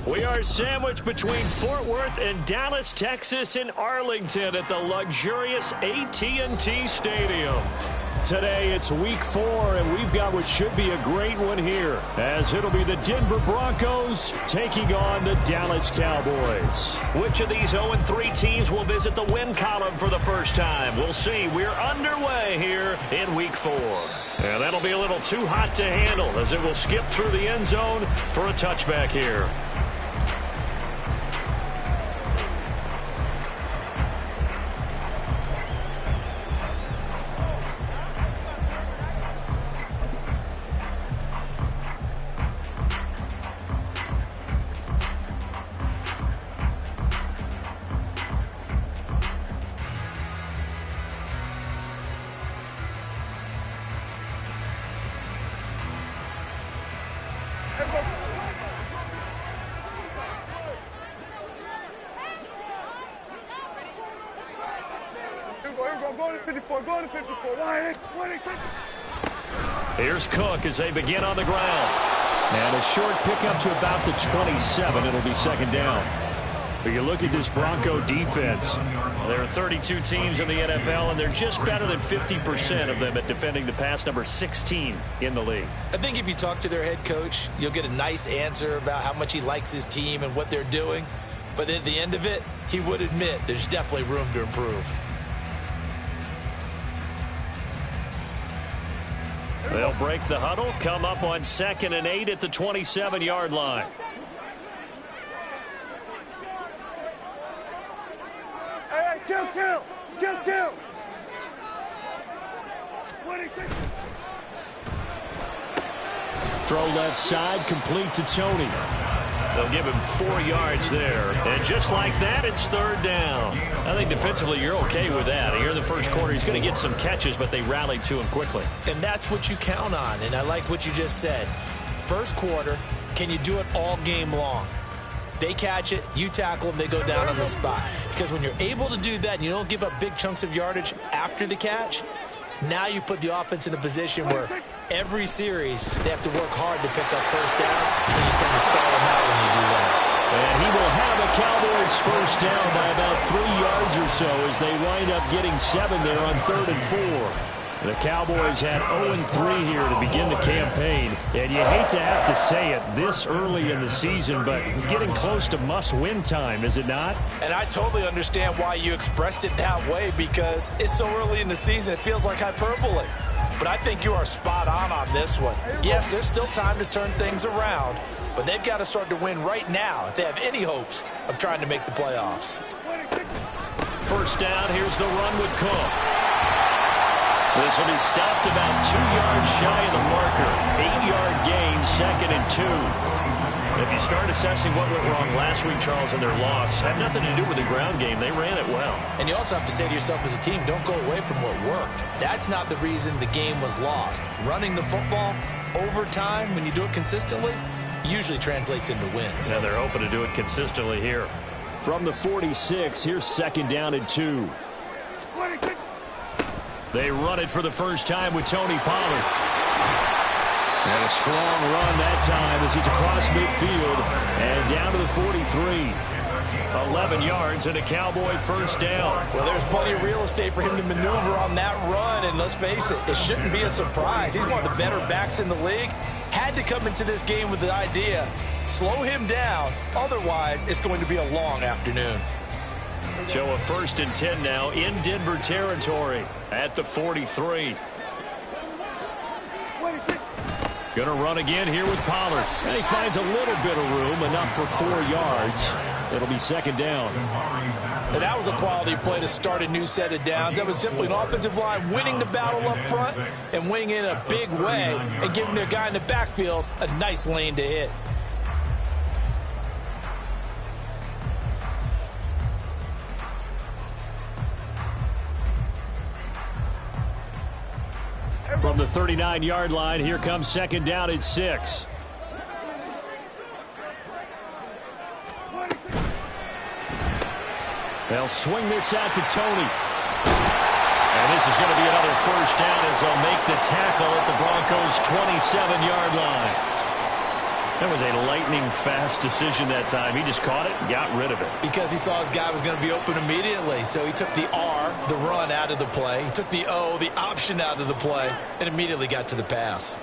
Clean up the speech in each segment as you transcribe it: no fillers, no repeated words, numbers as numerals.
We are sandwiched between Fort Worth and Dallas, Texas, and Arlington at the luxurious AT&T Stadium. Today, it's week 4, and we've got what should be a great one here, as it'll be the Denver Broncos taking on the Dallas Cowboys. Which of these 0-3 teams will visit the win column for the first time? We'll see. We're underway here in week 4. And that'll be a little too hot to handle, as it will skip through the end zone for a touchback here. Here's Cook as they begin on the ground. And a short pickup to about the 27. It'll be second down. But you look at this Bronco defense. There are 32 teams in the NFL, and they're just better than 50% of them at defending the pass, number 16 in the league. I think if you talk to their head coach, you'll get a nice answer about how much he likes his team and what they're doing. But at the end of it, he would admit there's definitely room to improve. They'll break the huddle, come up on 2nd and 8 at the 27-yard line. Hey, kill. Throw left side, complete to Tony. They'll give him 4 yards there. And just like that, it's third down. I think defensively you're okay with that. Here in the first quarter, he's going to get some catches, but they rallied to him quickly. And that's what you count on, and I like what you just said. First quarter, can you do it all game long? They catch it, you tackle them, they go down on the spot. Because when you're able to do that and you don't give up big chunks of yardage after the catch, now you put the offense in a position where every series they have to work hard to pick up first downs, and you tend to stall them out when you do that. And he will have a Cowboys first down by about 3 yards or so as they wind up getting 7 there on 3rd and 4. The Cowboys had 0-3 here to begin the campaign. And you hate to have to say it this early in the season, but getting close to must-win time, is it not? And I totally understand why you expressed it that way, because it's so early in the season, it feels like hyperbole. But I think you are spot on this one. Yes, there's still time to turn things around, but they've got to start to win right now if they have any hopes of trying to make the playoffs. First down, here's the run with Cook. This one is stopped about 2 yards shy of the marker. 8-yard gain, 2nd and 2. If you start assessing what went wrong last week, Charles, in their loss, had nothing to do with the ground game. They ran it well. And you also have to say to yourself as a team, don't go away from what worked. That's not the reason the game was lost. Running the football over time, when you do it consistently, usually translates into wins. Yeah, they're hoping to do it consistently here. From the 46, here's 2nd down and 2. They run it for the first time with Tony Pollard. And a strong run that time as he's across midfield and down to the 43. 11 yards and a Cowboy first down. Well, there's plenty of real estate for him to maneuver on that run, and let's face it, it shouldn't be a surprise. He's one of the better backs in the league. Had to come into this game with the idea, slow him down, otherwise it's going to be a long afternoon. So a 1st and 10 now in Denver territory at the 43. Going to run again here with Pollard. And he finds a little bit of room, enough for 4 yards. It'll be 2nd down. And that was a quality play to start a new set of downs. That was simply an offensive line winning the battle up front and winning in a big way and giving their guy in the backfield a nice lane to hit. From the 39-yard line, here comes 2nd down at 6. They'll swing this out to Tony. And this is going to be another first down as they'll make the tackle at the Broncos' 27-yard line. That was a lightning-fast decision that time. He just caught it and got rid of it. Because he saw his guy was going to be open immediately. So he took the R, the run, out of the play. He took the O, the option, out of the play, and immediately got to the pass.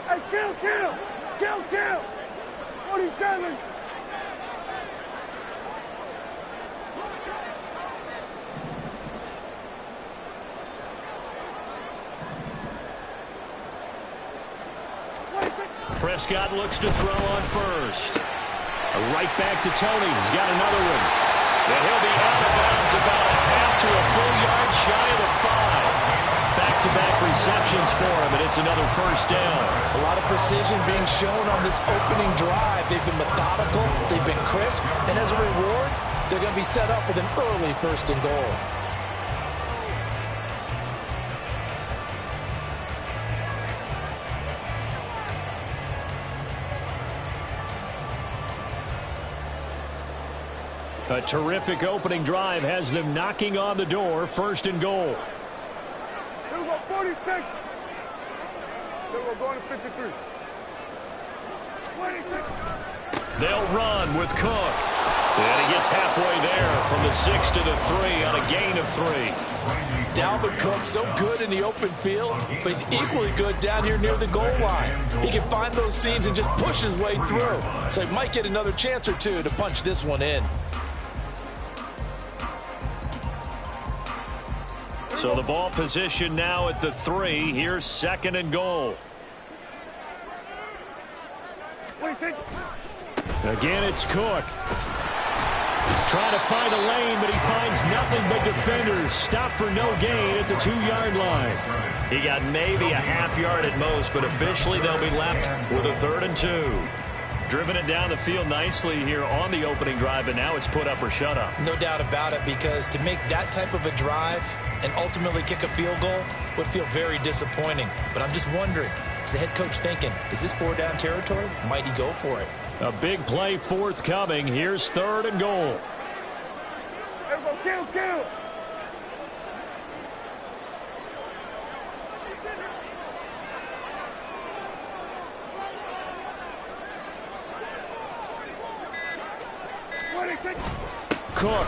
Hey, kill! 47! Prescott looks to throw on first. Right back to Tony. He's got another one. And he'll be out of bounds about a half to a full yard shy of the 5. Back-to-back receptions for him, and it's another first down. A lot of precision being shown on this opening drive. They've been methodical, they've been crisp, and as a reward, they're going to be set up with an early first and goal. A terrific opening drive has them knocking on the door, first and goal. Here we go, 46. Here we go, going to 53. 26. They'll run with Cook. And he gets halfway there from the 6 to the 3 on a gain of 3. Dalvin Cook so good in the open field, but he's equally good down here near the goal line. He can find those seams and just push his way through. So he might get another chance or two to punch this one in. So the ball position now at the 3. Here's second and goal. Again, it's Cook. Trying to find a lane, but he finds nothing but defenders. Stop for no gain at the 2-yard line. He got maybe a half yard at most, but officially they'll be left with a 3rd and 2. Driven it down the field nicely here on the opening drive, and now it's put up or shut up. No doubt about it, because to make that type of a drive and ultimately kick a field goal would feel very disappointing. But I'm just wondering, is the head coach thinking, is this 4-down territory? Might he go for it? A big play forthcoming. Here's 3rd and goal. Kill! Cook.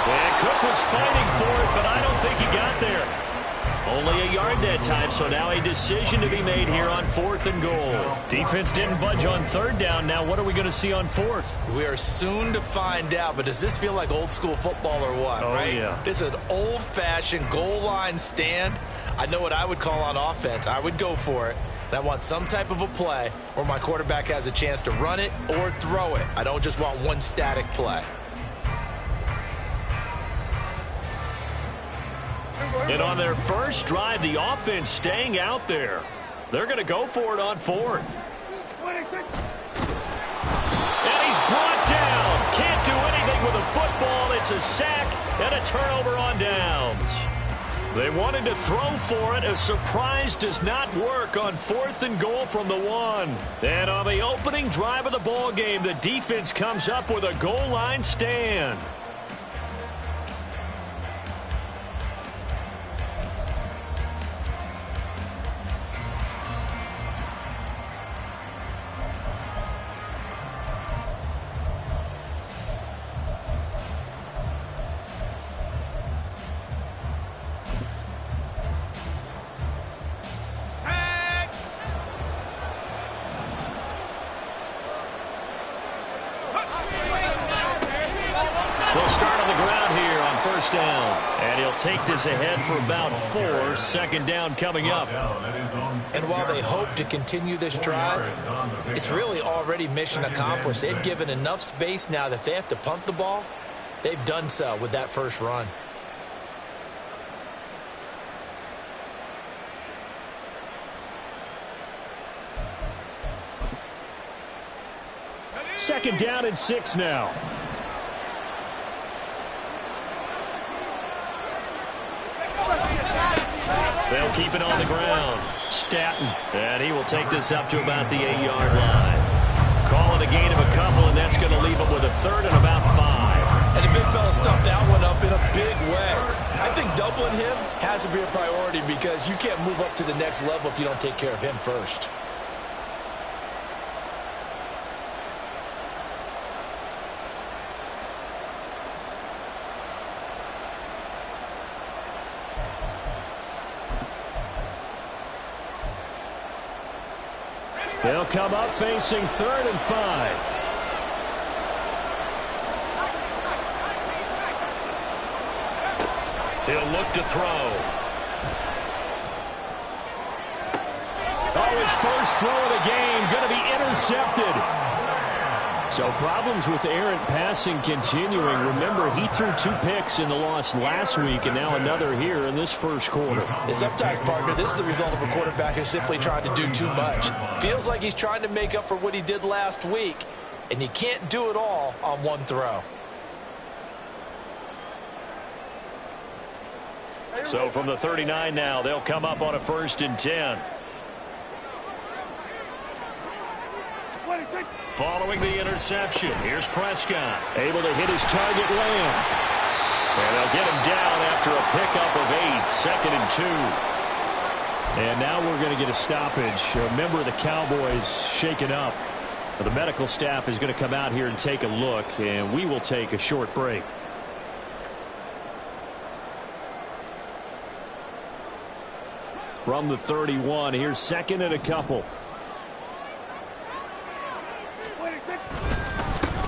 And Cook was fighting for it, but I don't think he got there. Only a yard that time, so now a decision to be made here on 4th and goal. Defense didn't budge on 3rd down. Now what are we going to see on 4th? We are soon to find out, but does this feel like old school football or what? Oh, right? Yeah. This is an old-fashioned goal line stand. I know what I would call on offense. I would go for it. And I want some type of a play where my quarterback has a chance to run it or throw it. I don't just want one static play. And on their first drive, the offense staying out there. They're going to go for it on 4th. And he's brought down. Can't do anything with a football. It's a sack and a turnover on downs. They wanted to throw for it. A surprise does not work on 4th and goal from the 1. And on the opening drive of the ball game, the defense comes up with a goal line stand. Down, and he'll take this ahead for about 4. 2nd down coming up. And while they hope to continue this drive, it's really already mission accomplished. They've given enough space now that they have to punt the ball. They've done so with that first run. Second down and 6 now. They'll keep it on the ground. Stanton, and he will take this up to about the 8-yard line. Call it a gain of a couple, and that's going to leave them with a third and about 5. And the big fella stuffed that one up in a big way. I think doubling him has to be a priority because you can't move up to the next level if you don't take care of him first. They'll come up facing 3rd and 5. He'll look to throw. Oh, his first throw of the game going to be intercepted. So problems with errant passing continuing. Remember, he threw 2 picks in the loss last week, and now another here in this first quarter. Sometimes, partner, this is the result of a quarterback who's simply trying to do too much. Feels like he's trying to make up for what he did last week, and you can't do it all on one throw. So from the 39 now, they'll come up on a 1st and 10. Following the interception, here's Prescott. Able to hit his target, Lamb. And they'll get him down after a pickup of 8, 2nd and 2. And now we're going to get a stoppage. A member of the Cowboys shaken up. The medical staff is going to come out here and take a look, and we will take a short break. From the 31, here's 2nd and a couple.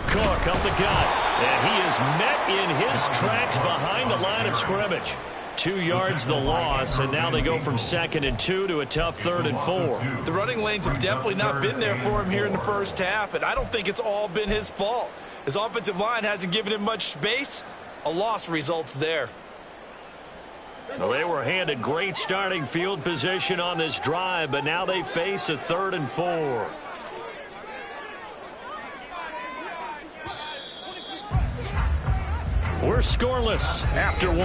Cook up the gut, and he is met in his tracks behind the line of scrimmage. 2 yards the loss, and now they go from 2nd and 2 to a tough 3rd and 4. The running lanes have definitely not been there for him here in the first half, and I don't think it's all been his fault. His offensive line hasn't given him much space. A loss results there. Well, they were handed great starting field position on this drive, but now they face a 3rd and 4. We're scoreless after 1.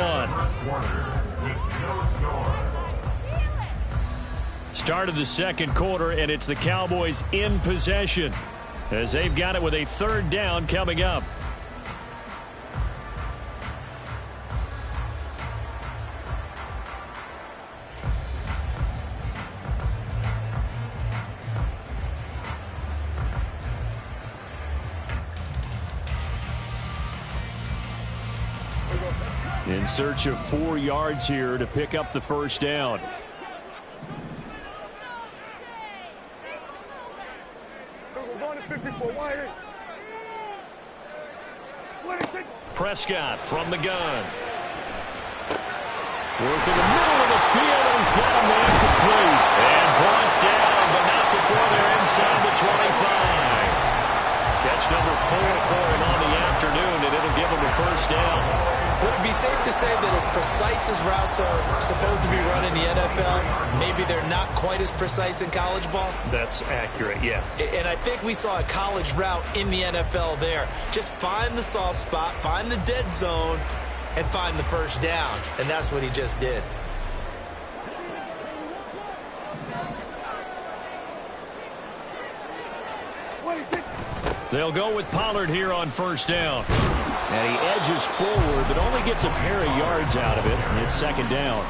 Started the 2nd quarter, and it's the Cowboys in possession as they've got it with a 3rd down coming up. In search of 4 yards here to pick up the 1st down. Prescott from the gun. Work in the middle of the field, and he's got a man complete. And brought down, but not before they're inside the 25. Catch number 4 for him on the afternoon, and it'll give him a 1st down. Would it be safe to say that as precise as routes are supposed to be run in the NFL, maybe they're not quite as precise in college ball? That's accurate, yeah. And I think we saw a college route in the NFL there. Just find the soft spot, find the dead zone, and find the 1st down. And that's what he just did. They'll go with Pollard here on 1st down. And he edges forward, but only gets a pair of yards out of it. And it's 2nd down.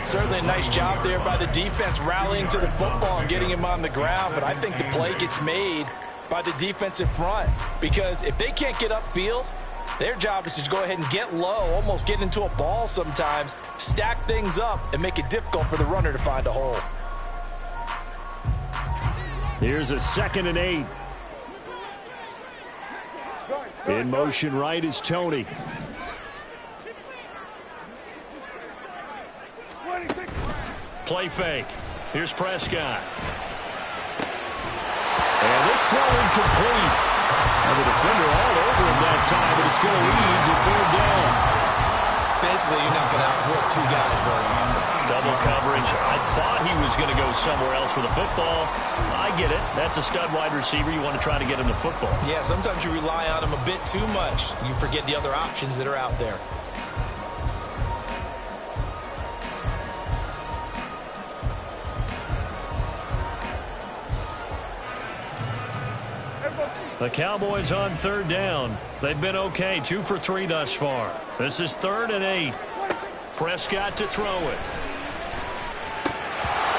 Certainly a nice job there by the defense rallying to the football and getting him on the ground. But I think the play gets made by the defensive front. Because if they can't get upfield, their job is to go ahead and get low, almost get into a ball sometimes, stack things up, and make it difficult for the runner to find a hole. Here's a 2nd and 8. In motion right is Tony. Play fake. Here's Prescott. And this throw incomplete. And the defender all over him that time, but it's going to lead to 3rd down. Basically, you're not going to outwork 2 guys very often. Double coverage. I thought he was going to go somewhere else with the football. I get it. That's a stud wide receiver. You want to try to get him the football. Yeah, sometimes you rely on him a bit too much. You forget the other options that are out there. The Cowboys on third down. They've been okay, 2 for 3 thus far. This is 3rd and 8. Prescott to throw it.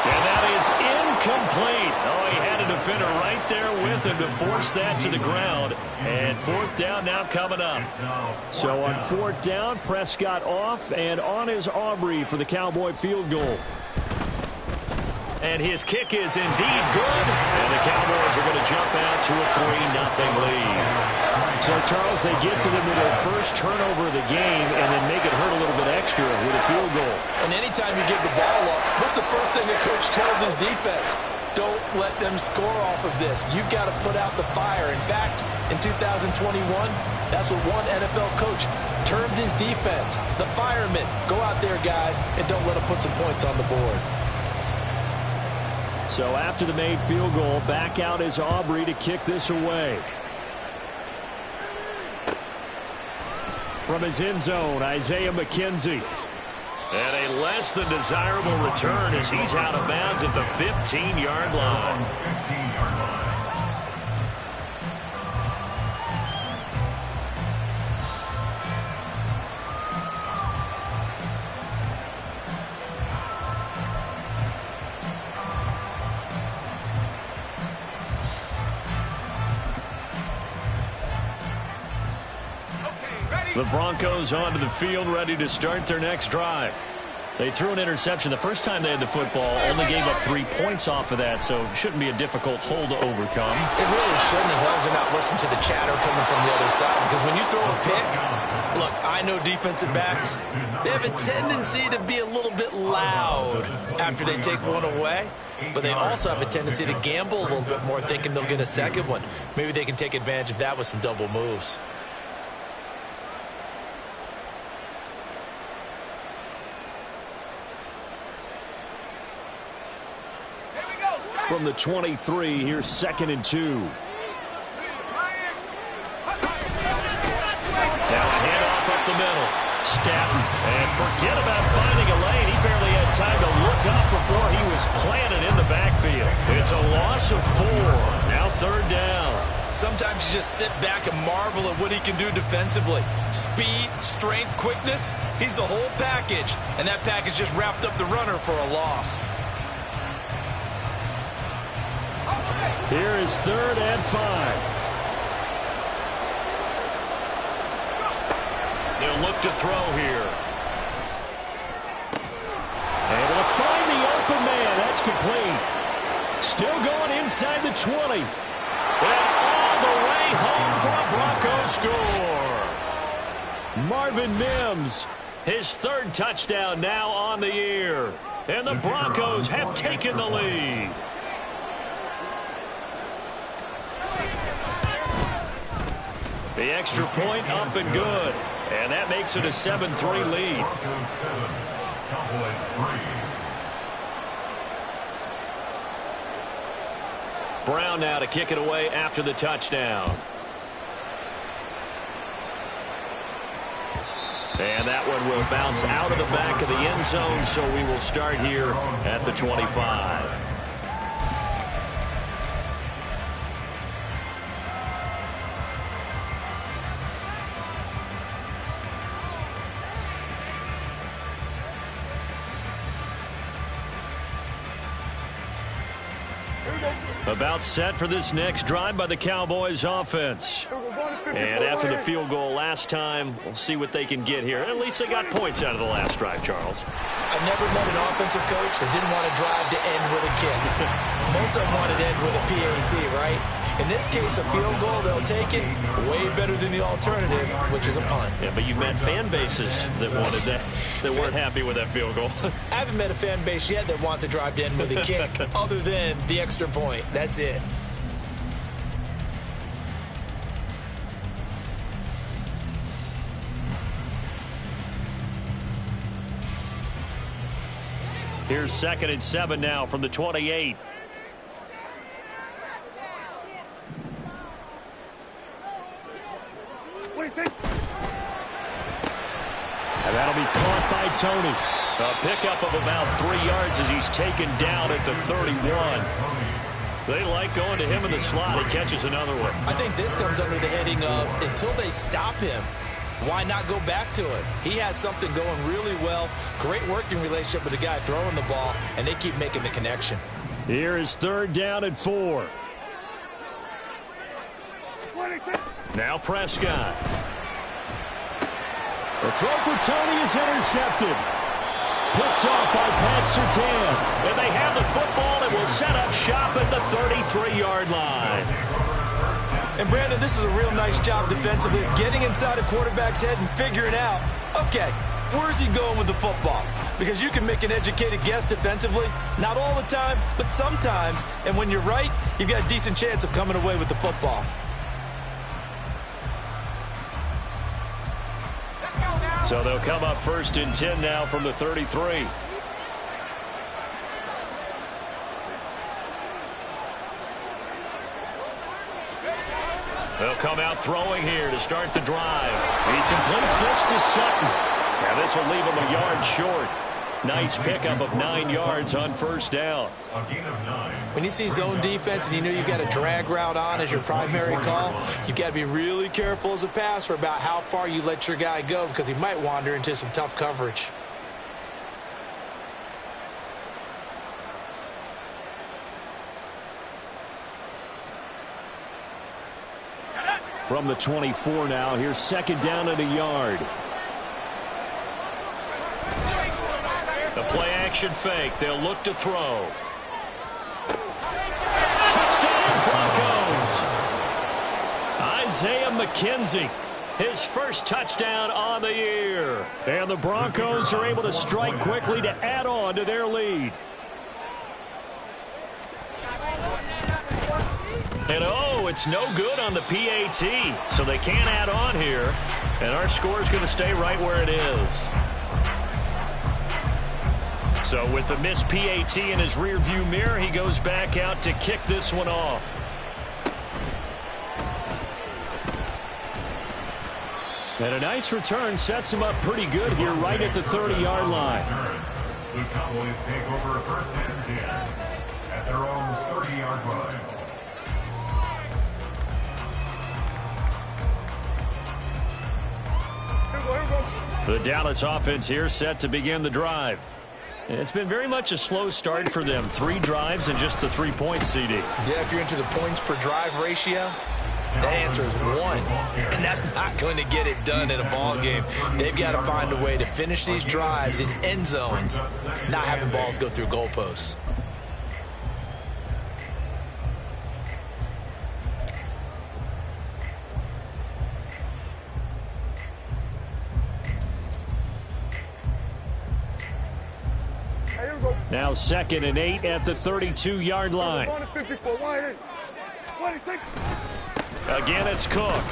And that is incomplete. Oh, he had a defender right there with him to force that to the ground. And 4th down now coming up. So on 4th down, Prescott off, and on is Aubrey for the Cowboy field goal. And his kick is indeed good. And the Cowboys are going to jump out to a 3-0 lead. So, Charles, they get to them with their first turnover of the game and then make it hurt a little bit extra with a field goal. And anytime you give the ball up, what's the first thing the coach tells his defense? Don't let them score off of this. You've got to put out the fire. In fact, in 2021, that's what one NFL coach termed his defense. The firemen. Go out there, guys, and don't let them put some points on the board. So after the made field goal, back out is Aubrey to kick this away. From his end zone, Isaiah McKenzie. And a less than desirable return as he's out of bounds at the 15-yard line. The Broncos onto the field, ready to start their next drive. They threw an interception the first time they had the football, only gave up 3 points off of that, so it shouldn't be a difficult hole to overcome. It really shouldn't, as long as they're not listening to the chatter coming from the other side, because when you throw a pick, look, I know defensive backs, they have a tendency to be a little bit loud after they take one away, but they also have a tendency to gamble a little bit more, thinking they'll get a second one. Maybe they can take advantage of that with some double moves. From the 23, here's 2nd and 2. Now a handoff up the middle. Staton, and forget about finding a lane. He barely had time to look up before he was planted in the backfield. It's a loss of 4. Now 3rd down. Sometimes you just sit back and marvel at what he can do defensively. Speed, strength, quickness, he's the whole package. And that package just wrapped up the runner for a loss. Here is 3rd and 5. They'll look to throw here. Able to find the open man. That's complete. Still going inside the 20. And all the way home for a Broncos score. Marvin Mims, his 3rd touchdown now on the year. And the Broncos have taken the lead. The extra point up and good. And that makes it a 7-3 lead. Brown now to kick it away after the touchdown. And that one will bounce out of the back of the end zone, so we will start here at the 25. About set for this next drive by the Cowboys offense. And after the field goal last time, we'll see what they can get here. At least they got points out of the last drive, Charles. I've never met an offensive coach that didn't want to drive to end with a kick. Most of them wanted to end with a PAT, right? In this case, a field goal, they'll take it. Way better than the alternative, which is a punt. Yeah, but you've met fan bases that wanted that, that weren't happy with that field goal. I haven't met a fan base yet that wants to drive to end with a kick, other than the extra point. That's it. Here's 2nd and 7 now from the 28. And that'll be caught by Tony. A pickup of about 3 yards as he's taken down at the 31. They like going to him in the slot. He catches another one. I think this comes under the heading of until they stop him, why not go back to it? He has something going really well. Great working relationship with the guy throwing the ball, and they keep making the connection. Here is 3rd down and 4. Now Prescott. The throw for Tony is intercepted. Picked off by Pat Surtain. And they have the football and will set up shop at the 33-yard line. And, Brandon, this is a real nice job defensively of getting inside a quarterback's head and figuring out, okay, where's he going with the football? Because you can make an educated guess defensively, not all the time, but sometimes. And when you're right, you've got a decent chance of coming away with the football. So they'll come up 1st and 10 now from the 33. They'll come out throwing here to start the drive. He completes this to Sutton. Now this will leave him a yard short. Nice pickup of 9 yards on 1st down. When you see zone defense and you know you've got a drag route on as your primary call, you've got to be really careful as a passer about how far you let your guy go because he might wander into some tough coverage. From the 24 now, here's 2nd down and a yard. The play-action fake. They'll look to throw. Touchdown, Broncos! Isaiah McKenzie, his first touchdown on the year. And the Broncos are able to strike quickly to add on to their lead. And oh, it's no good on the PAT, so they can't add on here. And our score is going to stay right where it is. So with the missed PAT in his rearview mirror, he goes back out to kick this one off. And a nice return sets him up pretty good here right at the 30-yard line. The Cowboys take over 1st and 10 at their own 30-yard line. The Dallas offense here set to begin the drive. It's been very much a slow start for them. 3 drives and just the 3 points, CD. Yeah, if you're into the points per drive ratio, the answer is 1. And that's not going to get it done in a ball game. They've got to find a way to finish these drives in end zones, not having balls go through goalposts. Now 2nd and 8 at the 32-yard line. Again, it's Cook.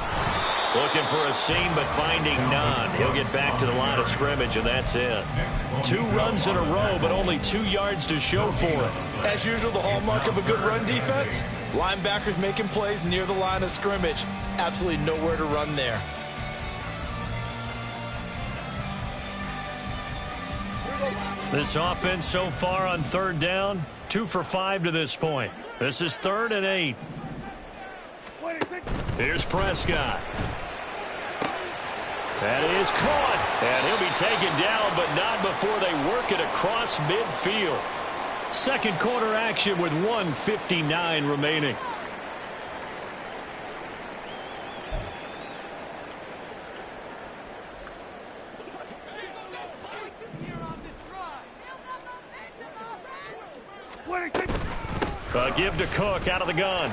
Looking for a seam, but finding none. He'll get back to the line of scrimmage, and that's it. 2 runs in a row, but only 2 yards to show for it. As usual, the hallmark of a good run defense, linebackers making plays near the line of scrimmage. Absolutely nowhere to run there. This offense so far on 3rd down, 2 for 5 to this point. This is 3rd and 8. Here's Prescott. That is caught. And he'll be taken down, but not before they work it across midfield. 2nd quarter action with 1:59 remaining. Give to Cook out of the gun.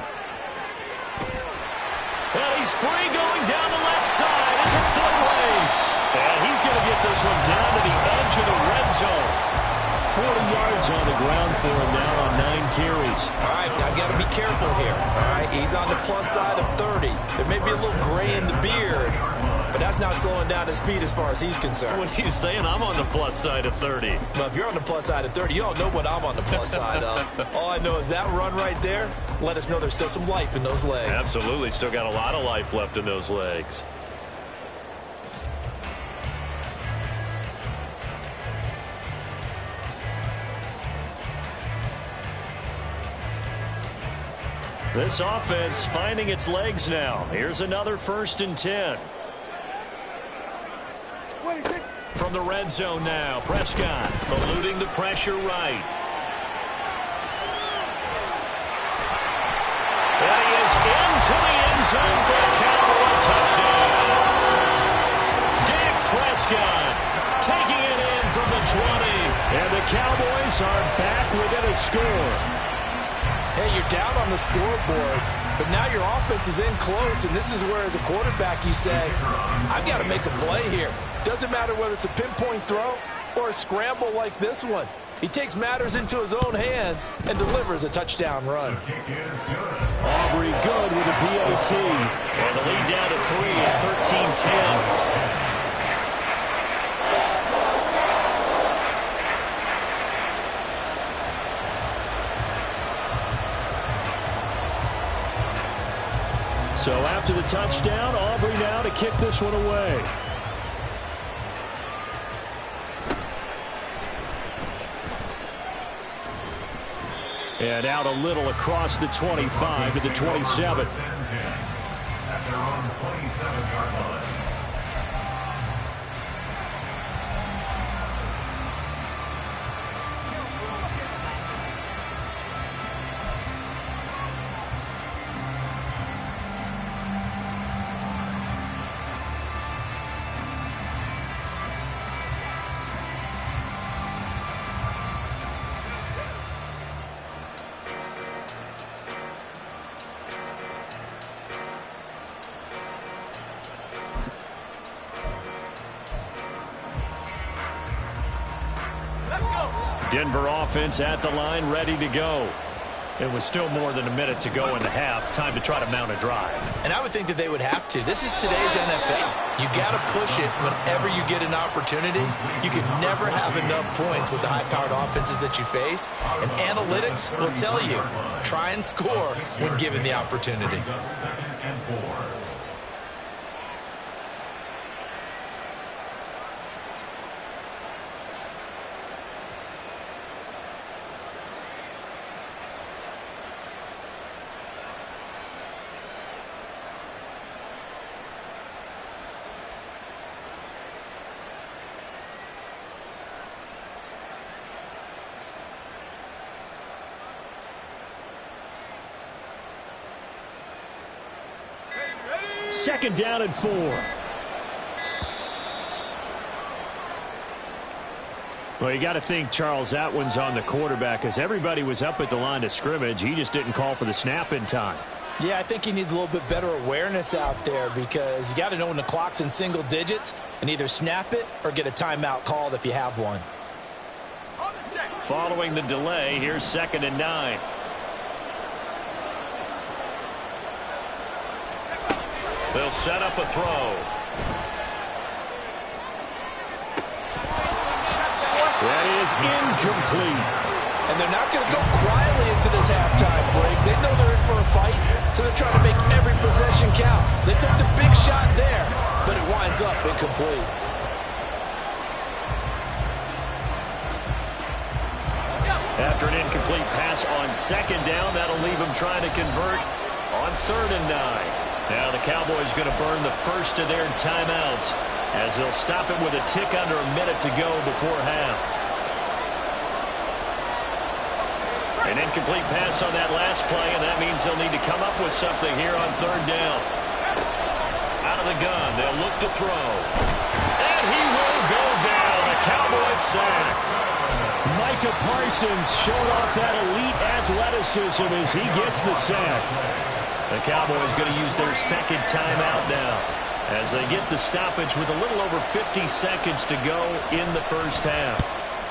And he's free going down the left side. It's a foot race. And he's going to get this one down to the edge of the red zone. 40 yards on the ground for him now on 9 carries. All right, I've got to be careful here. All right, he's on the plus side of 30. There may be a little gray in the beard, but that's not slowing down his speed as far as he's concerned. What are you saying? I'm on the plus side of 30. Well, if you're on the plus side of 30, you don't know what I'm on the plus side of. All I know is that run right there let us know there's still some life in those legs. Absolutely. Still got a lot of life left in those legs. This offense finding its legs now. Here's another 1st and 10. From the red zone now, Prescott eluding the pressure right. And he is into the end zone for a Cowboy touchdown. Dak Prescott taking it in from the 20. And the Cowboys are back within a score. Hey, you're down on the scoreboard, but now your offense is in close, and this is where, as a quarterback, you say, I've got to make a play here. Doesn't matter whether it's a pinpoint throw or a scramble like this one. He takes matters into his own hands and delivers a touchdown run. Aubrey good with a PAT. And the lead down to 3 at 13-10. So after the touchdown, Aubrey now to kick this one away. And out a little across the 25 to the 27. At their own 27-yard line. Denver offense at the line, ready to go. It was still more than a minute to go in the half. Time to try to mount a drive. And I would think that they would have to. This is today's NFL. You got to push it whenever you get an opportunity. You can never have enough points with the high-powered offenses that you face. And analytics will tell you, try and score when given the opportunity. 2nd and 4. Second down and 4. Well, you got to think, Charles, that one's on the quarterback, as everybody was up at the line of scrimmage. He just didn't call for the snap in time. Yeah, I think he needs a little bit better awareness out there, because you got to know when the clock's in single digits and either snap it or get a timeout called if you have one. Following the delay, here's 2nd and 9. They'll set up a throw. That is incomplete. And they're not going to go quietly into this halftime break. They know they're in for a fight, so they're trying to make every possession count. They took the big shot there, but it winds up incomplete. After an incomplete pass on 2nd down, that'll leave them trying to convert on 3rd and 9. Now the Cowboys going to burn the first of their timeouts as they'll stop it with a tick under a minute to go before half. An incomplete pass on that last play, and that means they'll need to come up with something here on 3rd down. Out of the gun, they'll look to throw. And he will go down. The Cowboys sack. Micah Parsons showed off that elite athleticism as he gets the sack. The Cowboys going to use their 2nd timeout now as they get the stoppage with a little over 50 seconds to go in the first half.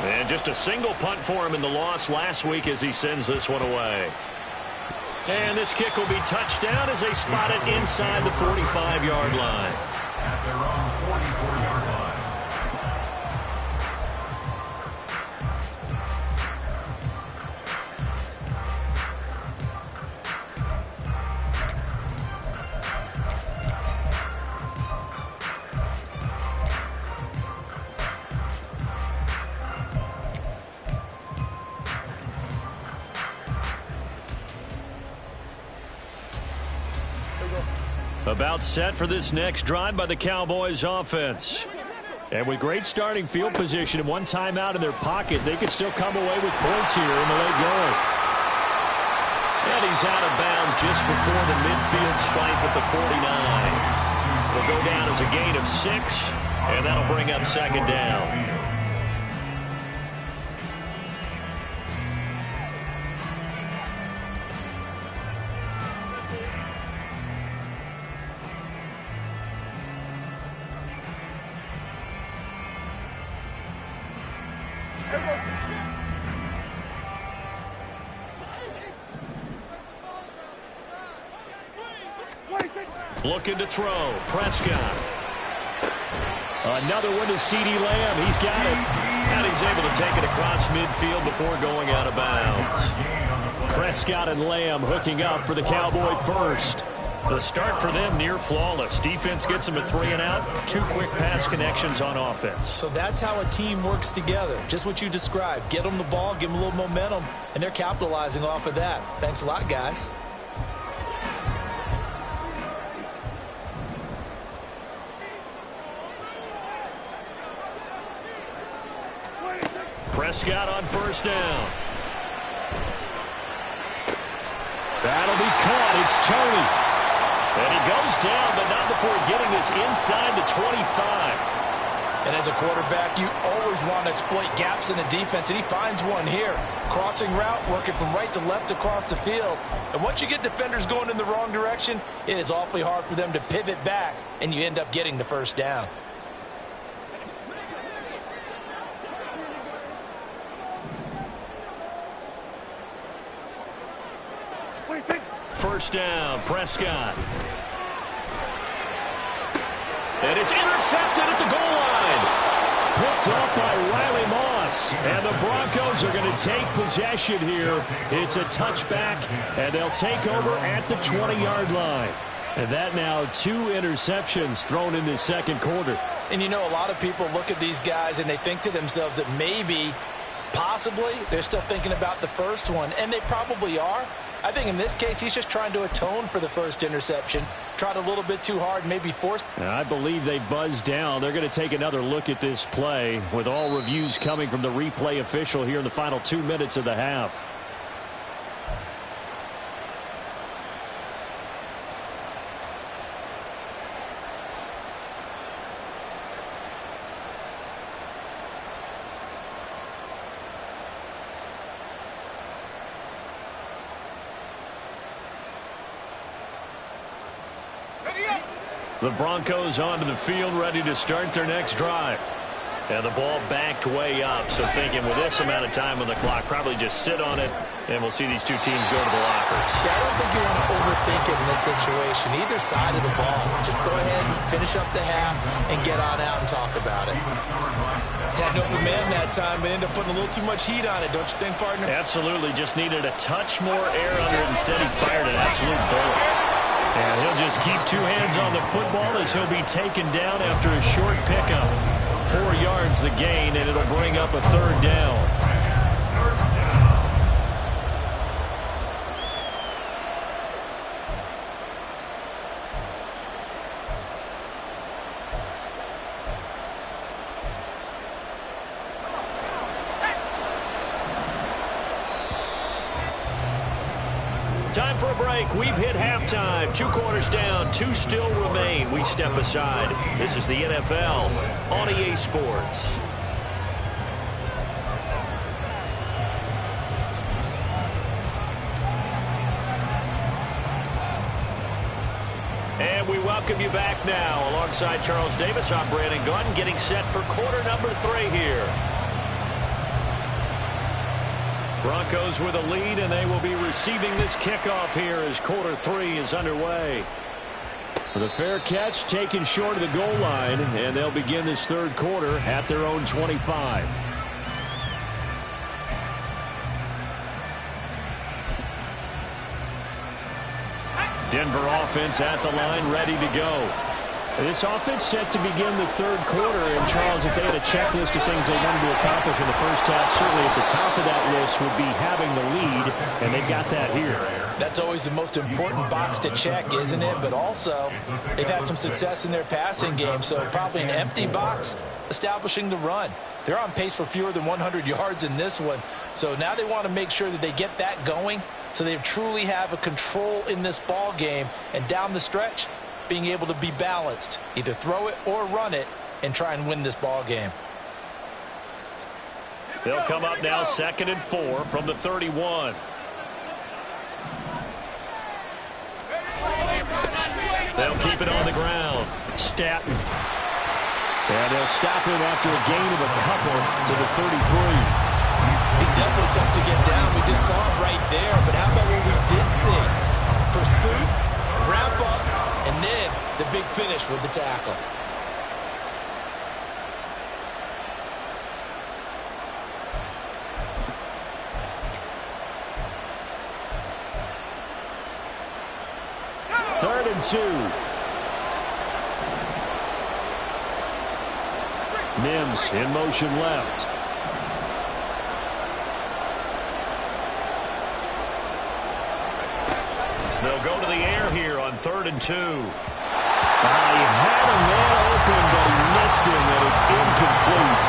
And just a single punt for him in the loss last week as he sends this one away. And this kick will be touchdown as they spot it inside the 45-yard line. At their own 44-yard line. About set for this next drive by the Cowboys offense. And with great starting field position and one timeout in their pocket, they could still come away with points here in the late going. And he's out of bounds just before the midfield stripe at the 49. Will go down as a gain of 6, and that'll bring up second down. Looking to throw. Prescott. Another one to CeeDee Lamb. He's got it. And he's able to take it across midfield before going out of bounds. Prescott and Lamb hooking up for the Cowboy first. The start for them near flawless. Defense gets them a 3 and out. 2 quick pass connections on offense. So that's how a team works together. Just what you described. Get them the ball, give them a little momentum, and they're capitalizing off of that. Thanks a lot, guys. Prescott on first down. That'll be caught. It's Tony. And he goes down, but not before getting this inside the 25. And as a quarterback, you always want to exploit gaps in the defense, and he finds one here. Crossing route, working from right to left across the field. And once you get defenders going in the wrong direction, it is awfully hard for them to pivot back, and you end up getting the first down. First down, Prescott. And it's intercepted at the goal line. Picked up by Riley Moss. And the Broncos are going to take possession here. It's a touchback, and they'll take over at the 20-yard line. And that now 2 interceptions thrown in this second quarter. And you know, a lot of people look at these guys and they think to themselves that maybe, possibly, they're still thinking about the first one. And they probably are. I think in this case, he's just trying to atone for the first interception. Tried a little bit too hard, maybe forced. I believe they buzzed down. They're going to take another look at this play with all reviews coming from the replay official here in the final 2 minutes of the half. The Broncos onto the field, ready to start their next drive. And the ball backed way up, so thinking with this amount of time on the clock, probably just sit on it, and we'll see these two teams go to the lockers. Yeah, I don't think you want to overthink it in this situation. Either side of the ball. Just go ahead and finish up the half and get on out and talk about it. Had an open man that time, but ended up putting a little too much heat on it, don't you think, partner? Absolutely. Just needed a touch more air under it. Instead, he fired an absolute bullet. And he'll just keep 2 hands on the football as he'll be taken down after a short pickup. 4 yards the gain, and it'll bring up a 3rd down. Time for a break. We've hit halftime. 2 quarters down. 2 still remain. We step aside. This is the NFL on EA Sports. And we welcome you back now. Alongside Charles Davis, I'm Brandon Gunn, getting set for quarter number 3 here. Broncos with a lead, and they will be receiving this kickoff here as quarter 3 is underway. The fair catch taken short of the goal line, and they'll begin this 3rd quarter at their own 25. Denver offense at the line, ready to go. This offense set to begin the third quarter. And, Charles, if they had a checklist of things they wanted to accomplish in the first half, certainly at the top of that list would be having the lead, and they've got that here. That's always the most important box to check, isn't it? But also, they've had some success in their passing game, so probably an empty box establishing the run. They're on pace for fewer than 100 yards in this one, so now they want to make sure that they get that going so they truly have a control in this ball game, and down the stretch, being able to be balanced, either throw it or run it, and try and win this ball game. They'll come up now 2nd and 4 from the 31. They'll keep it on the ground. Staton. And they'll stop him after a gain of a couple to the 33. He's definitely tough to get down. We just saw it right there. But how about what we did see? Pursuit, wrap up, and then the big finish with the tackle. Third and 2. Mims in motion left. They'll go to the air here on 3rd and 2. He had a man open, but he missed him, and it's incomplete.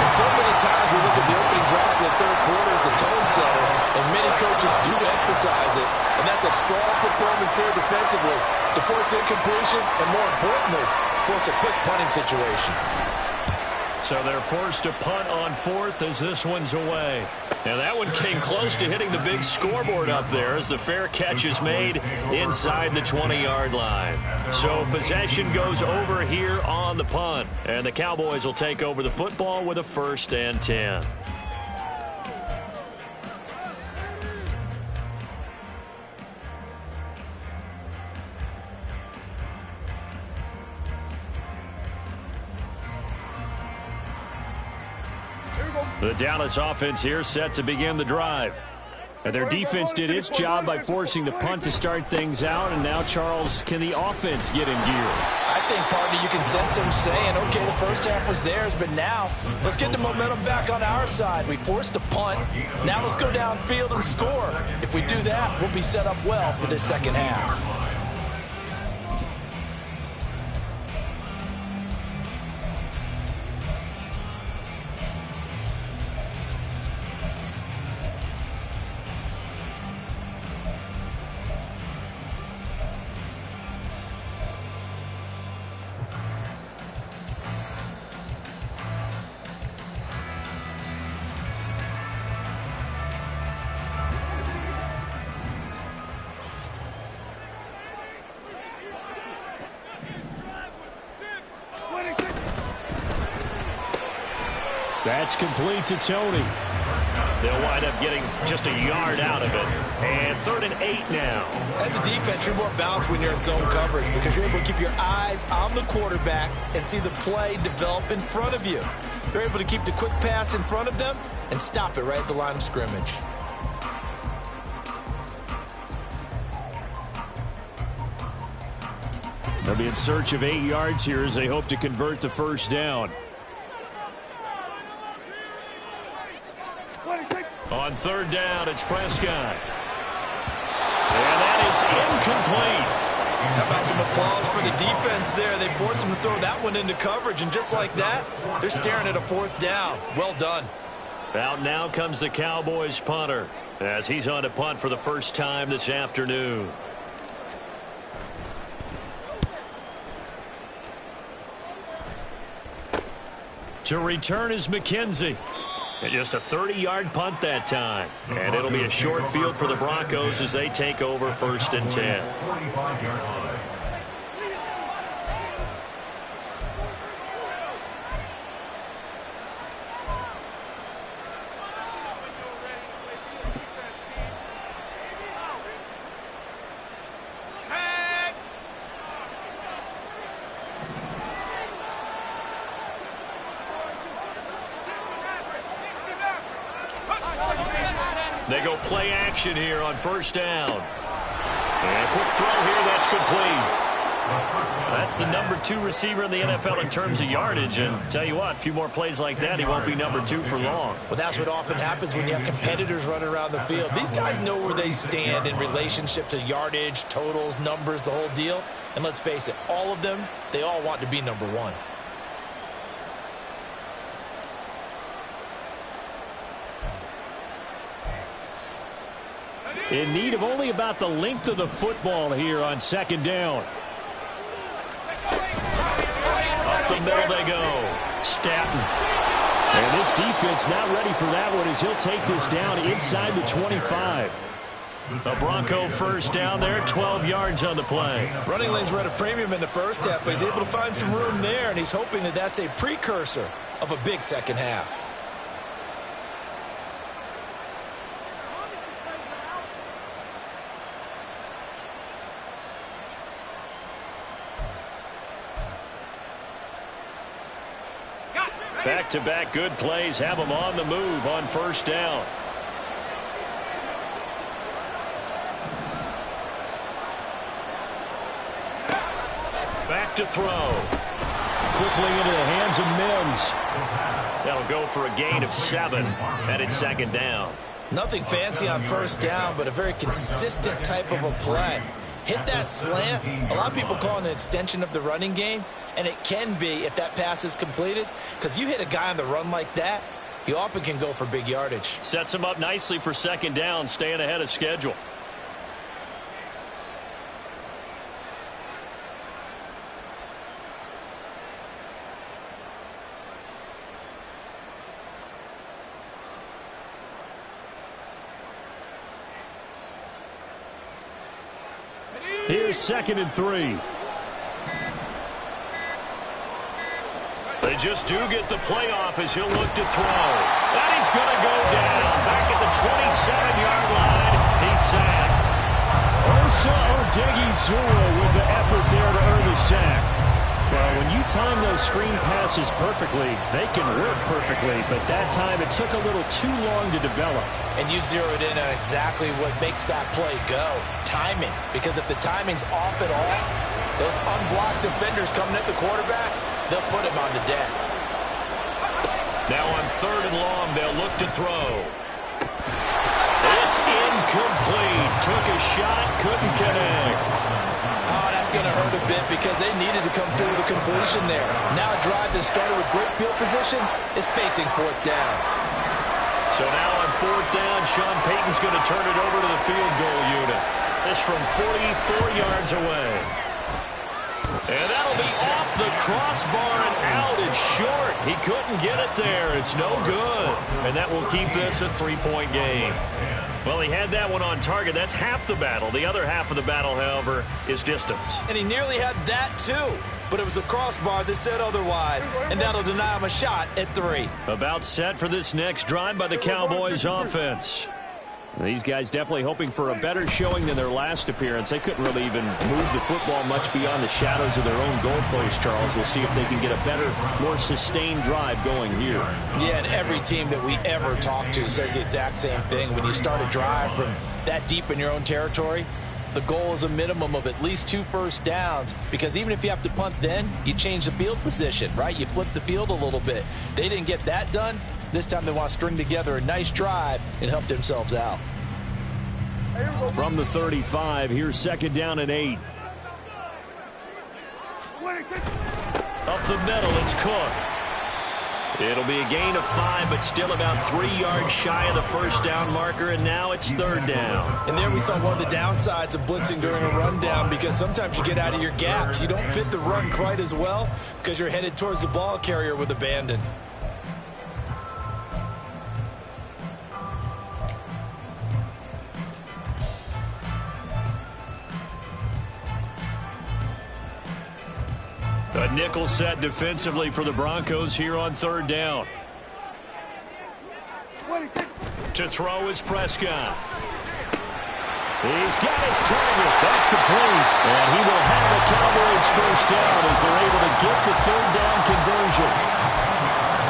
And so many times we look at the opening drive of the third quarter as a tone setter, and many coaches do emphasize it. And that's a strong performance there defensively to force incompletion and, more importantly, force a quick punting situation. So they're forced to punt on 4th as this one's away. Now that one came close to hitting the big scoreboard up there as the fair catch is made inside the 20-yard line. So possession goes over here on the punt. And the Cowboys will take over the football with a 1st and 10. The Dallas offense here set to begin the drive. And their defense did its job by forcing the punt to start things out. And now, Charles, can the offense get in gear? I think, partner, you can sense them saying, okay, the first half was theirs, but now let's get the momentum back on our side. We forced a punt. Now let's go downfield and score. If we do that, we'll be set up well for this second half. That's complete to Tony. They'll wind up getting just a yard out of it. And 3rd and 8 now. As a defense, you're more balanced when you're in zone coverage because you're able to keep your eyes on the quarterback and see the play develop in front of you. They're able to keep the quick pass in front of them and stop it right at the line of scrimmage. They'll be in search of 8 yards here as they hope to convert the first down. On 3rd down, it's Prescott. And that is incomplete. How about some applause for the defense there? They forced him to throw that one into coverage, and just like that, they're staring at a 4th down. Well done. Out now comes the Cowboys punter as he's on to punt for the first time this afternoon. To return is McKenzie. And just a 30-yard punt that time. And it'll be a short field for the Broncos as they take over 1st and 10. They go play action here on 1st down. And a quick throw here, that's complete. That's the number 2 receiver in the NFL in terms of yardage. And tell you what, a few more plays like that, he won't be number 2 for long. Well, that's what often happens when you have competitors running around the field. These guys know where they stand in relationship to yardage, totals, numbers, the whole deal. And let's face it, all of them, they all want to be number 1. In need of only about the length of the football here on second down. Up the middle they go. Staton. And this defense not ready for that one as he'll take this down inside the 25. A Bronco first down there, 12 yards on the play. Running lanes were at a premium in the first half, but he's able to find some room there, and he's hoping that that's a precursor of a big second half. Back-to-back good plays have them on the move on first down. Back to throw. Quickly into the hands of Mims. That'll go for a gain of 7, and it's second down. Nothing fancy on first down, but a very consistent type of a play. Hit that slant. A lot of people call it an extension of the running game, and it can be if that pass is completed, because you hit a guy on the run like that, he often can go for big yardage. Sets him up nicely for second down, staying ahead of schedule. Here's 2nd and 3. They just do get the playoff as he'll look to throw. And he's going to go down. Back at the 27-yard line. He's sacked. Osa Odighizuwa with the effort there to earn the sack. Well, when you time those screen passes perfectly, they can work perfectly. But that time it took a little too long to develop. And you zeroed in on exactly what makes that play go. Timing. Because if the timing's off at all, those unblocked defenders coming at the quarterback, they'll put him on the deck. Now on 3rd and long, they'll look to throw. It's incomplete. Took a shot, couldn't connect. Oh, that's going to hurt a bit because they needed to come through with a completion there. Now a drive that started with great field position is facing 4th down. So now on 4th down, Sean Payton's going to turn it over to the field goal unit. This from 44 yards away. And that'll be off the crossbar and out. It's short. He couldn't get it there. It's no good. And that will keep this a 3-point game. Well, he had that one on target. That's half the battle. The other half of the battle, however, is distance. And he nearly had that, too. But it was the crossbar that said otherwise. And that'll deny him a shot at 3. About set for this next drive by the Cowboys offense. These guys definitely hoping for a better showing than their last appearance. They couldn't really even move the football much beyond the shadows of their own goalpost, Charles. We'll see if they can get a better, more sustained drive going here. Yeah, and every team that we ever talk to says the exact same thing. When you start a drive from that deep in your own territory, the goal is a minimum of at least 2 first downs, because even if you have to punt then, you change the field position, right? You flip the field a little bit. They didn't get that done. This time they want to string together a nice drive and help themselves out. From the 35, here's 2nd down and 8. Up the middle, it's Cook. It'll be a gain of 5, but still about 3 yards shy of the first down marker, and now it's 3rd down. And there we saw one of the downsides of blitzing during a rundown, because sometimes you get out of your gaps. You don't fit the run quite as well because you're headed towards the ball carrier with abandon. A nickel set defensively for the Broncos here on 3rd down. To throw is Prescott. He's got his target. That's complete. And he will have the Cowboys first down as they're able to get the 3rd down conversion.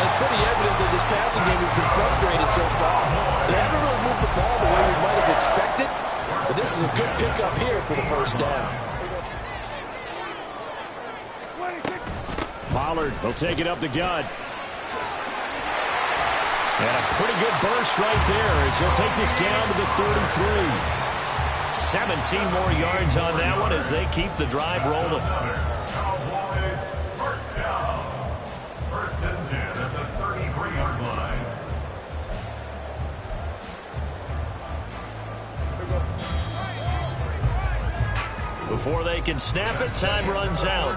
It's pretty evident that this passing game has been frustrated so far. They haven't really moved the ball the way we might have expected, but this is a good pickup here for the first down. Pollard will take it up the gut. And a pretty good burst right there as he'll take this down to the 33. 17 more yards on that one as they keep the drive rolling. Cowboys first down. First and 10 at the 33-yard line. Before they can snap it, time runs out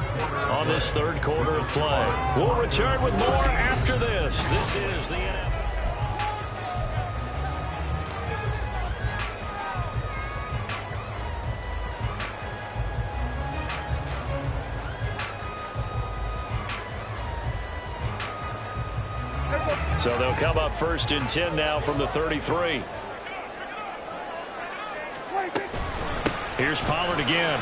on this third quarter of play. We'll return with more after this. This is the NFL. So they'll come up first and 10 now from the 33. Here's Pollard again.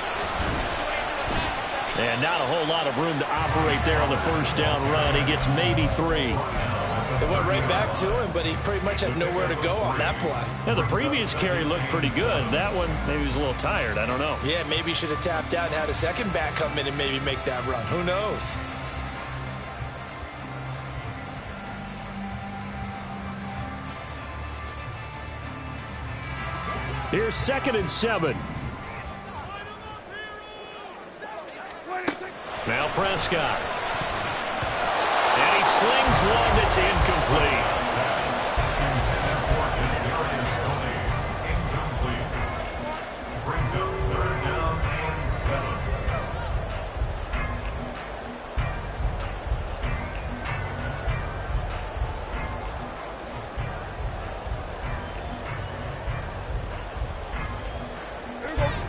And not a whole lot of room to operate there on the first down run. He gets maybe 3. It went right back to him, but he pretty much had nowhere to go on that play. Yeah, the previous carry looked pretty good. That one, maybe he was a little tired. I don't know. Yeah, maybe he should have tapped out and had a second back come in and maybe make that run. Who knows? Here's 2nd and 7. Now Prescott. And he slings one that's incomplete. Incomplete. Brings up 3rd down and 7.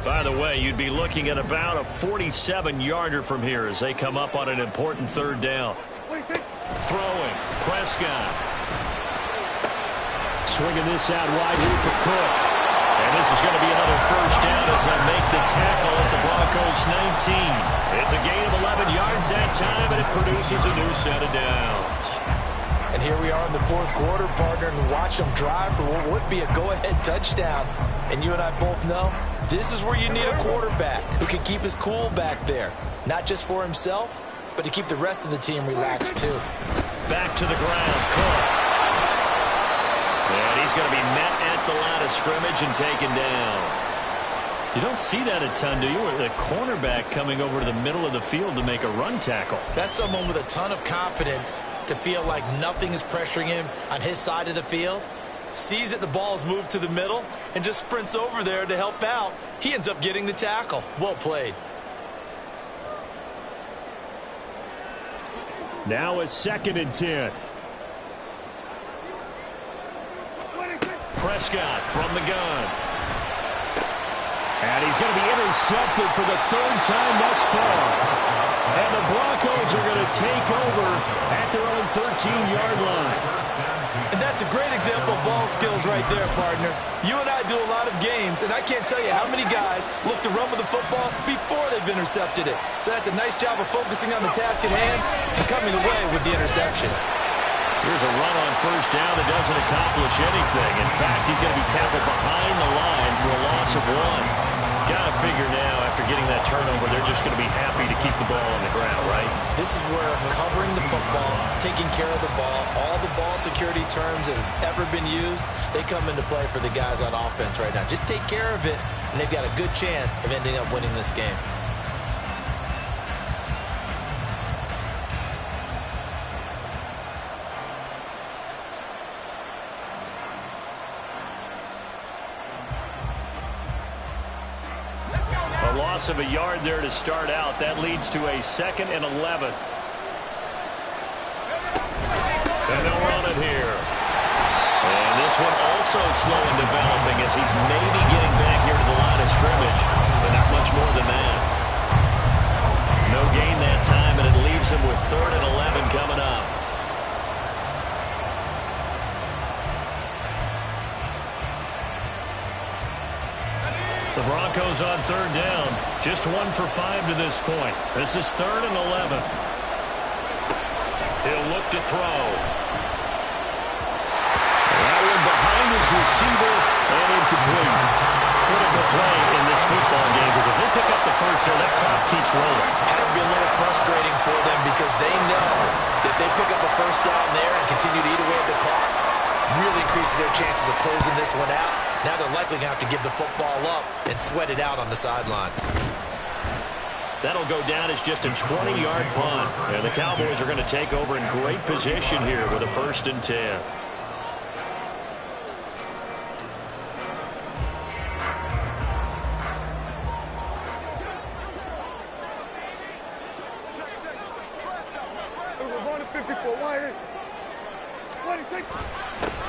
By the way, you'd be looking at about a 47-yarder from here as they come up on an important 3rd down. Throwing. Prescott. Swinging this out wide here for Cook. And this is going to be another first down as they make the tackle at the Broncos 19. It's a gain of 11 yards that time, and it produces a new set of downs. And here we are in the 4th quarter, partner, and watch them drive for what would be a go-ahead touchdown. And you and I both know this is where you need a quarterback who can keep his cool back there. Not just for himself, but to keep the rest of the team relaxed too. Back to the ground, Cook. And he's going to be met at the line of scrimmage and taken down. You don't see that a ton, do you? The cornerback coming over to the middle of the field to make a run tackle. That's someone with a ton of confidence to feel like nothing is pressuring him on his side of the field. Sees that the ball's moved to the middle and just sprints over there to help out. He ends up getting the tackle. Well played. Now a 2nd and 10. Prescott from the gun. And he's going to be intercepted for the 3rd time thus far. And the Broncos are going to take over at their own 13-yard line. And that's a great example of ball skills right there, partner. You and I do a lot of games, and I can't tell you how many guys look to run with the football before they've intercepted it. So that's a nice job of focusing on the task at hand and coming away with the interception. Here's a run on first down that doesn't accomplish anything. In fact, he's going to be tackled behind the line for a loss of 1. Got to figure now, after getting that turnover, they're just going to be happy to keep the ball on the ground, right? This is where covering the football, taking care of the ball, all the ball security terms that have ever been used, they come into play for the guys on offense right now. Just take care of it, and they've got a good chance of ending up winning this game. Loss of a yard there to start out. That leads to a 2nd and 11. And they'll run it here. And this one also slow in developing as he's maybe getting back here to the line of scrimmage, but not much more than that. No gain that time, and it leaves him with 3rd and 11 coming up. The Broncos on 3rd down. Just 1 for 5 to this point. This is 3rd and 11. He'll look to throw. That one behind his receiver and incomplete. Critical play in this football game because if they pick up the first there, that clock keeps rolling. Has be a little frustrating for them because they know that they pick up a first down there and continue to eat away at the clock, really increases their chances of closing this one out. Now they're likely going to have to give the football up and sweat it out on the sideline. That'll go down as just a 20-yard punt. And the Cowboys are going to take over in great position here with a 1st and 10.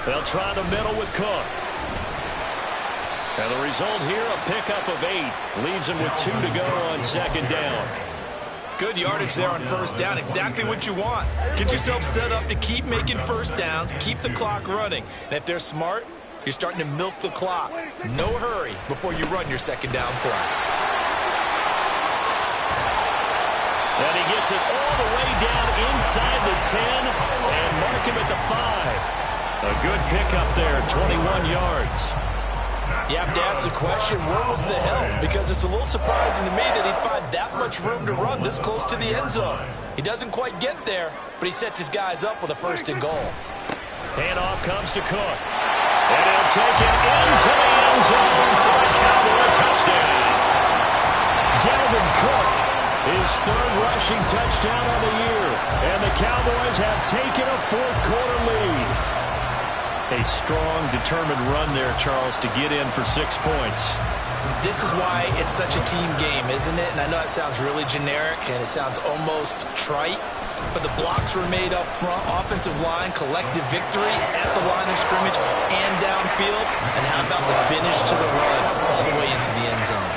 They'll try the middle with Cook. And the result here, a pickup of 8. Leaves them with 2 to go on 2nd down. Good yardage there on 1st down. Exactly what you want. Get yourself set up to keep making first downs, keep the clock running. And if they're smart, you're starting to milk the clock. No hurry before you run your 2nd down play. And he gets it all the way down inside the 10 and mark him at the 5. A good pickup there, 21 yards. You have to ask the question, where was the help? Because it's a little surprising to me that he'd find that much room to run this close to the end zone. He doesn't quite get there, but he sets his guys up with a 1st and goal. Handoff comes to Cook. And he'll take it into the end zone for a Cowboy touchdown. Dalvin Cook, his 3rd rushing touchdown of the year. And the Cowboys have taken a 4th quarter lead. A strong, determined run there, Charles, to get in for 6 points. This is why it's such a team game, isn't it? And I know it sounds really generic and it sounds almost trite, but the blocks were made up front, offensive line, collective victory at the line of scrimmage and downfield. And how about the finish to the run all the way into the end zone?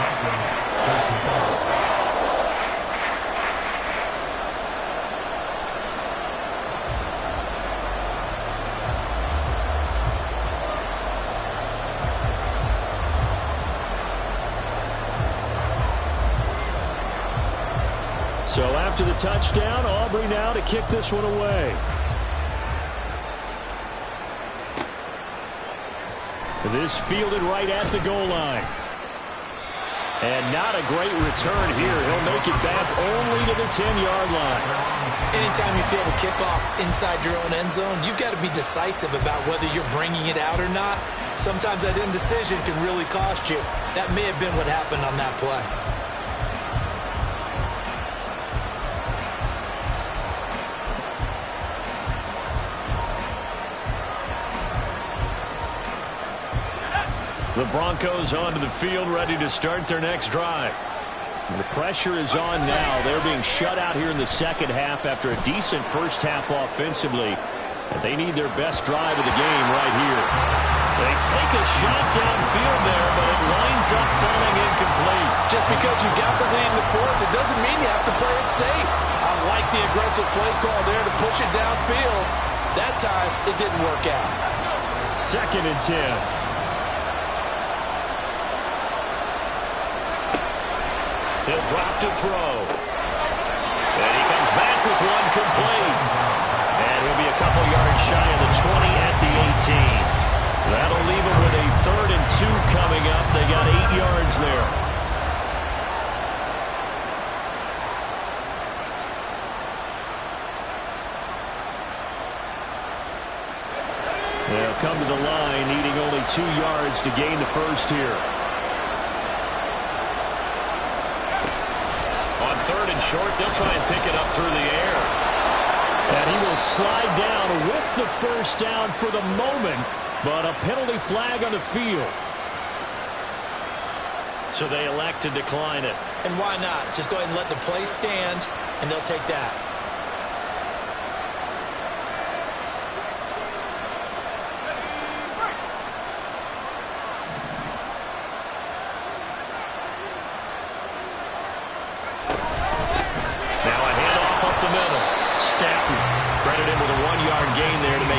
So after the touchdown, Aubrey now to kick this one away. This fielded right at the goal line. And not a great return here. He'll make it back only to the 10-yard line. Anytime you field a kickoff inside your own end zone, you've got to be decisive about whether you're bringing it out or not. Sometimes that indecision can really cost you. That may have been what happened on that play. The Broncos onto the field, ready to start their next drive. And the pressure is on now. They're being shut out here in the 2nd half after a decent first half offensively. And they need their best drive of the game right here. They take a shot downfield there, but it winds up falling incomplete. Just because you got the lead in the 4th, it doesn't mean you have to play it safe. I like the aggressive play call there to push it downfield. That time, it didn't work out. 2nd and 10. He'll drop to throw. And he comes back with one complete. And he'll be a couple yards shy of the 20 at the 18. That'll leave him with a 3rd and 2 coming up. They got 8 yards there. They'll come to the line, needing only 2 yards to gain the 1st here. 3rd and short, they'll try and pick it up through the air. And he will slide down with the 1st down for the moment, but a penalty flag on the field. So they elect to decline it. And why not? Just go ahead and let the play stand, and they'll take that.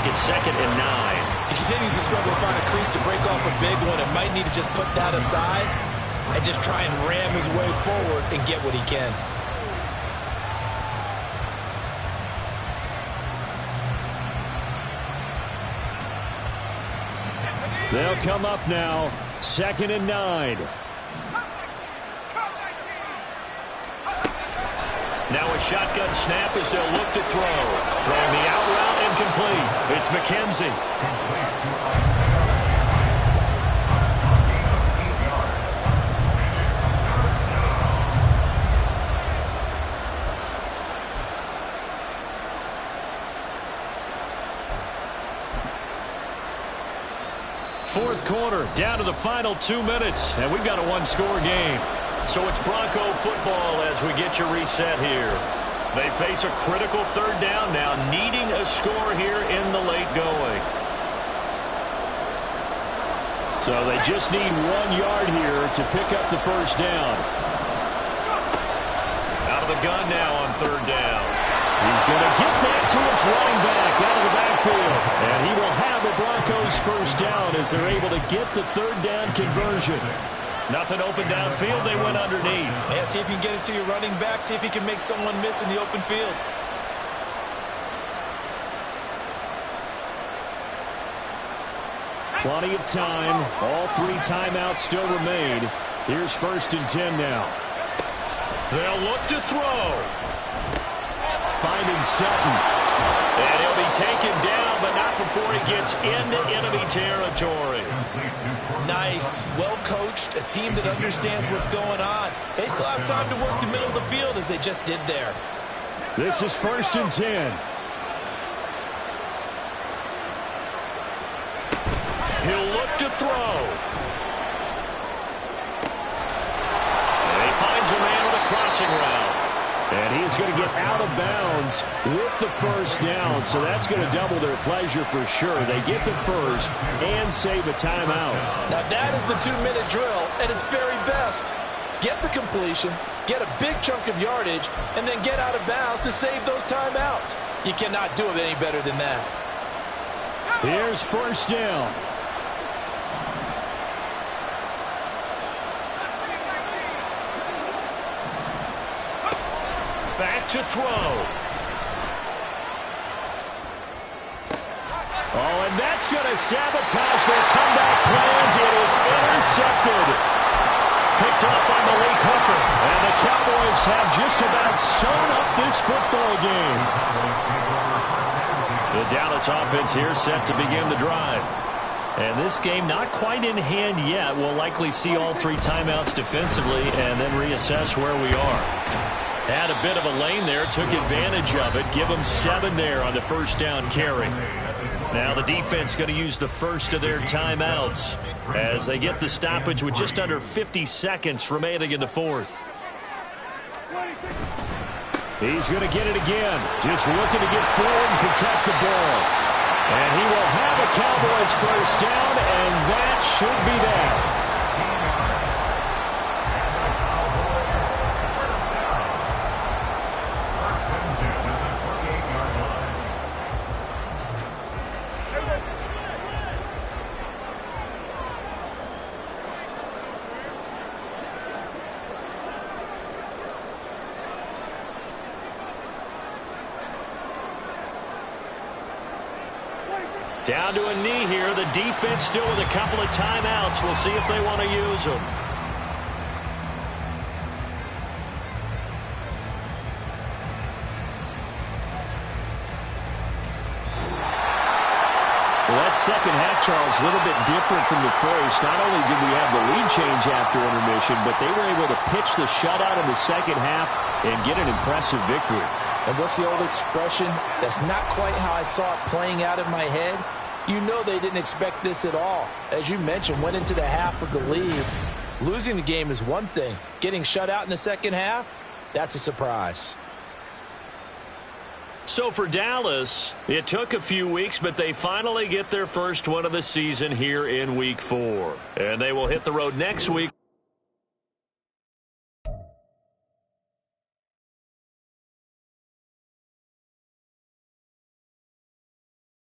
It's 2nd and 9. He continues to struggle to find a crease to break off a big one and might need to just put that aside and just try and ram his way forward and get what he can. They'll come up now, 2nd and 9. Now a shotgun snap as they'll look to throw. Throwing the out route incomplete. It's McKenzie. Fourth quarter, down to the final 2 minutes, and we've got a one-score game. So it's Bronco football as we get your reset here. They face a critical third down now, needing a score here in the late going. So they just need 1 yard here to pick up the first down. Out of the gun now on third down. He's going to get that to his running back out of the backfield. And he will have the Broncos first down as they're able to get the third down conversion. Nothing open downfield. They went underneath. Yeah, see if you can get it to your running back. See if you can make someone miss in the open field. Plenty of time. All 3 timeouts still remain. Here's 1st and 10 now. They'll look to throw. Finding Sutton. And he'll be taken down, but not before he gets into enemy territory. Nice. Well coached. A team that understands what's going on. They still have time to work the middle of the field as they just did there. This is 1st and 10. He'll look to throw. And he finds a man with a crossing route. And he's going to get out of bounds with the first down. So that's going to double their pleasure for sure. They get the first and save a timeout. Now that is the 2-minute drill at its very best. Get the completion, get a big chunk of yardage, and then get out of bounds to save those timeouts. You cannot do it any better than that. Here's first down. Back to throw. Oh, and that's going to sabotage their comeback plans. It is intercepted. Picked up by Malik Hooker. And the Cowboys have just about sewn up this football game. The Dallas offense here set to begin the drive. And this game not quite in hand yet. We'll likely see all 3 timeouts defensively and then reassess where we are. Had a bit of a lane there, took advantage of it. Give them 7 there on the first down carry. Now the defense going to use the first of their timeouts as they get the stoppage with just under 50 seconds remaining in the fourth. He's going to get it again. Just looking to get forward and protect the ball. And he will have a Cowboys first down, and that should be that. Down to a knee here. The defense still with a couple of timeouts. We'll see if they want to use them. Well, that second half, Charles, a little bit different from the first. Not only did we have the lead change after intermission, but they were able to pitch the shutout in the second half and get an impressive victory. And what's the old expression? That's not quite how I saw it playing out in my head. You know they didn't expect this at all. As you mentioned, went into the half of the lead. Losing the game is one thing. Getting shut out in the second half, that's a surprise. So for Dallas, it took a few weeks, but they finally get their first one of the season here in Week 4. And they will hit the road next week.